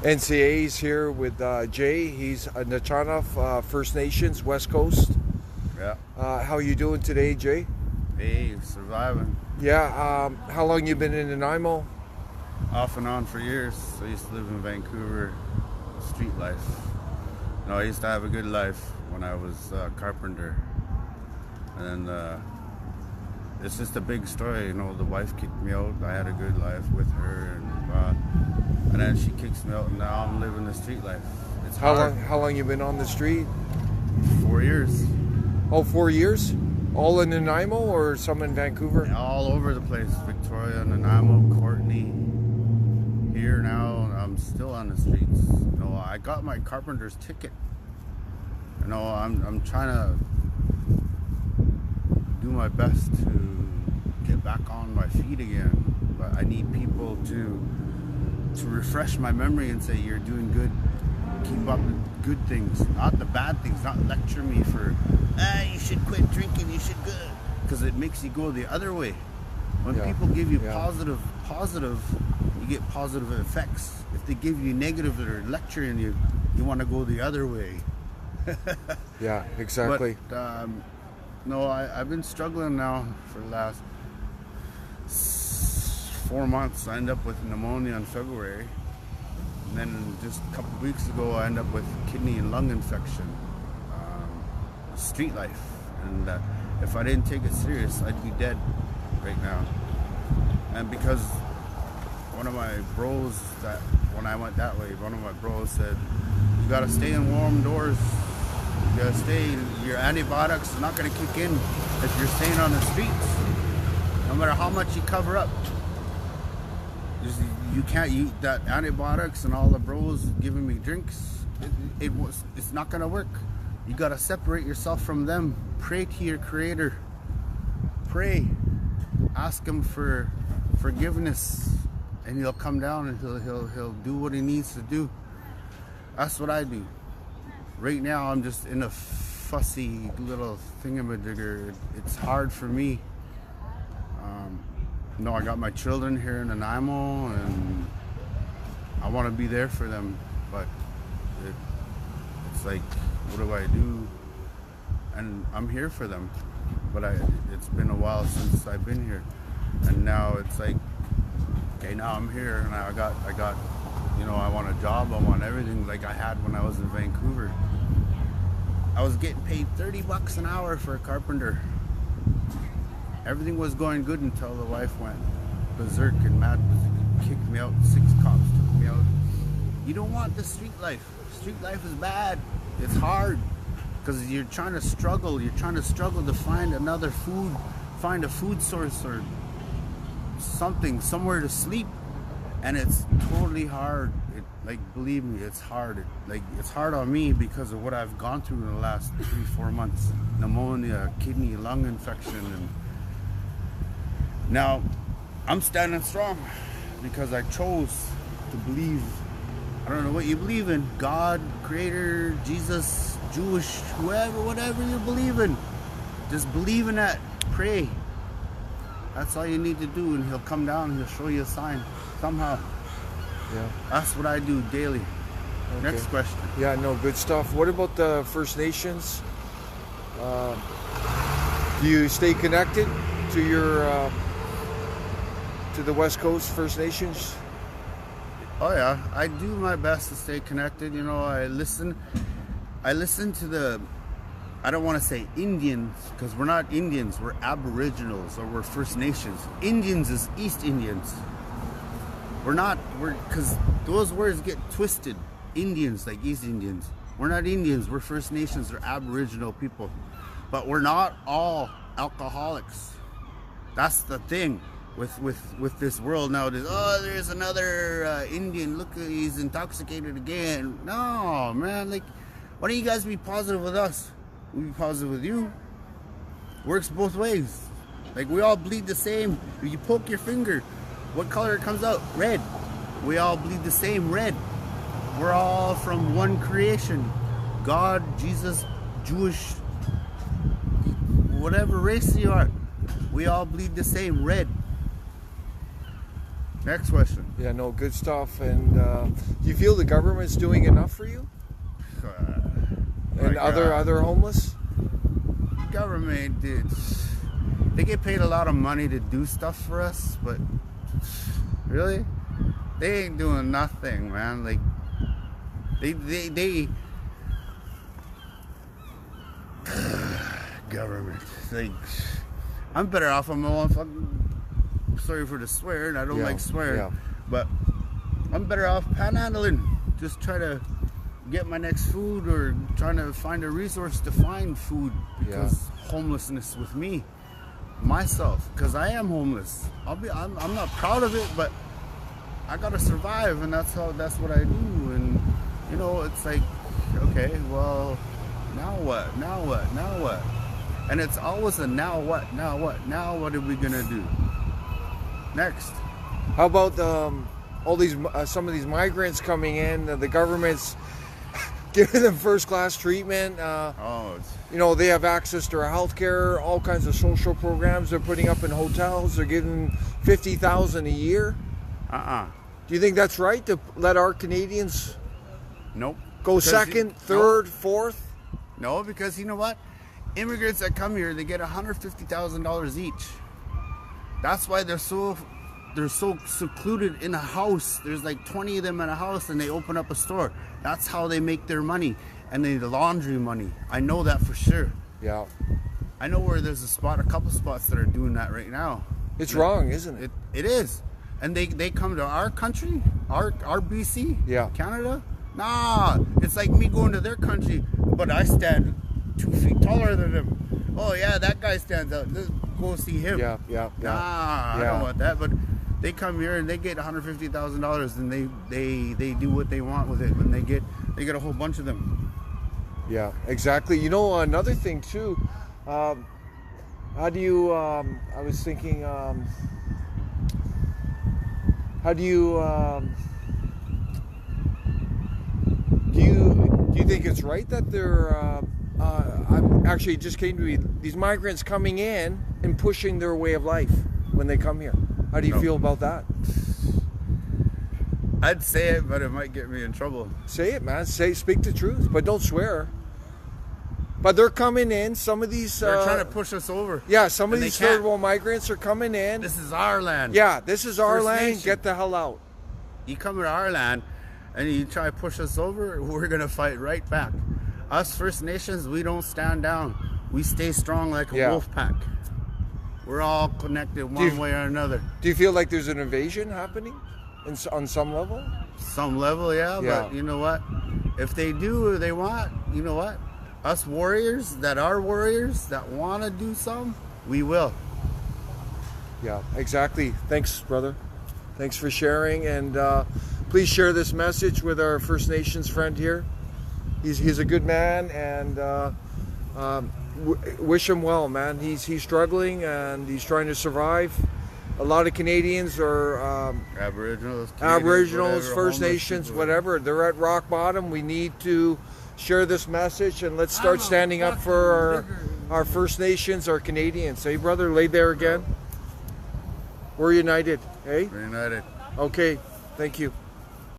NCA is here with Jay. He's a Nuuchunulth First Nations, West Coast. Yeah. How are you doing today, Jay? Hey, surviving. Yeah. How long you been in Nanaimo? Off and on for years. I used to live in Vancouver, street life. I used to have a good life when I was a carpenter. And it's just a big story. The wife kicked me out. I had a good life with her. And then she kicks me out, and now I'm living the street life. It's hard. How long you been on the street? 4 years. Oh, 4 years? All in Nanaimo or some in Vancouver? All over the place. Victoria, Nanaimo, Courtney. Here now, I'm still on the streets. I got my carpenter's ticket. I'm trying to do my best to get back on my feet again. But I need people to refresh my memory and say, you're doing good. Keep up with good things, not the bad things. Not lecture me for, you should quit drinking, you should go. Because it makes you go the other way. When people give you positive, you get positive effects. If they give you negative or lecturing you, you want to go the other way. Yeah, exactly. But, I've been struggling now for the last 4 months. I end up with pneumonia in February. And then just a couple of weeks ago, I end up with kidney and lung infection. Street life. And if I didn't take it serious, I'd be dead right now. And because one of my bros, that when I went that way, one of my bros said, you gotta stay in warm doors. You gotta stay, your antibiotics are not gonna kick in if you're staying on the streets. No matter how much you cover up. You can't eat that antibiotics, and all the bros giving me drinks. It's not gonna work. You gotta separate yourself from them. Pray to your Creator. Pray. Ask Him for forgiveness, and He'll come down and he'll do what He needs to do. That's what I do. Right now, I'm just in a fussy little thingamadigger. It's hard for me. I got my children here in Nanaimo, and I want to be there for them, but it's like, what do I do? And I'm here for them, but it's been a while since I've been here, and now it's like, okay, now I'm here, and I got I want a job, I want everything like I had when I was in Vancouver. I was getting paid $30 an hour for a carpenter. Everything was going good until the wife went berserk and mad, kicked me out. 6 cops took me out. You don't want the street life. Street life is bad. It's hard because you're trying to struggle. You're trying to struggle to find another food, find a food source or something, somewhere to sleep. And it's totally hard. Believe me, it's hard. It's hard on me because of what I've gone through in the last 3-4 months. Pneumonia, kidney, lung infection, and now I'm standing strong because I chose to believe. I don't know what you believe in. God, Creator, Jesus, Jewish, whoever, whatever you believe in. Just believe in that. Pray. That's all you need to do, and He'll come down and He'll show you a sign somehow. Yeah. That's what I do daily. Okay. Next question. Yeah, no, good stuff. What about the First Nations? Do you stay connected to your to the West Coast First Nations? Oh yeah, I do my best to stay connected. I listen to the, I don't want to say Indians, because we're not Indians, we're Aboriginals, or we're First Nations. Indians is East Indians. Because those words get twisted. Indians, like East Indians. We're not Indians, we're First Nations, or Aboriginal people. But we're not all alcoholics. That's the thing with this world nowadays. Oh, there's another Indian, look, he's intoxicated again. No, man, why don't you guys be positive with us? We'll be positive with you. Works both ways. We all bleed the same. If you poke your finger, what color comes out? Red. We all bleed the same, red. We're all from one creation. God, Jesus, Jewish, whatever race you are, we all bleed the same, red. Next question. Yeah, no, good stuff. And do you feel the government's doing enough for you and other homeless? Government, they get paid a lot of money to do stuff for us, but really, they ain't doing nothing, man. Like they government. Like, I'm better off on my own fucking. Sorry for the swear, and I don't like swearing, but I'm better off panhandling. Just try to get my next food, or trying to find a resource to find food, because homelessness with me, myself, because I am homeless. I'm not proud of it, but I gotta survive, and that's what I do. And you know, it's like, okay, well, now what? And it's always a now what are we gonna do next? How about all these some of these migrants coming in? The government's giving them first-class treatment. You know, they have access to our health care, all kinds of social programs. They're putting up in hotels. They're giving $50,000 a year. Do you think that's right to let our Canadians Nope. go second, third, fourth? No, because you know what? Immigrants that come here, they get $150,000 each. That's why they're so secluded in a house. There's like 20 of them in a house, and they open up a store. That's how they make their money, and they the laundry money. I know that for sure. Yeah. I know where there's a couple spots that are doing that right now. It's wrong, isn't it? It is. And they come to our country, our BC, Canada. Nah, it's like me going to their country, but I stand 2 feet taller than them. Oh yeah, that guy stands out. Let's go see him. Yeah. Nah, I don't want that. But they come here and they get $150,000, and they do what they want with it, and they get a whole bunch of them. Yeah, exactly. You know, another thing too. How do you? I was thinking. How do you? Do you think it's right that they're? Actually, it just came to me. These migrants coming in and pushing their way of life when they come here. How do you feel about that? I'd say it, but it might get me in trouble. Say it, man. Speak the truth, but don't swear. But they're coming in. Some of these... They're trying to push us over. Yeah, some of these third world migrants are coming in. This is our land. Yeah, this is our land. Nation. Get the hell out. You come to our land and you try to push us over, we're going to fight right back. Us First Nations, we don't stand down. We stay strong like a wolf pack. We're all connected one way or another. Do you feel like there's an invasion happening on some level? Some level, yeah. But you know what? If they do or they want, you know what? Us warriors that want to do some, we will. Yeah, exactly. Thanks, brother. Thanks for sharing. And please share this message with our First Nations friend here. He's a good man, and wish him well, man. He's struggling, and he's trying to survive. A lot of Canadians are Aboriginals, First Nations, whatever. They're at rock bottom. We need to share this message, and let's start standing up for our First Nations, our Canadians. Hey, brother, lay there again. We're united, hey? We're united. Okay, thank you.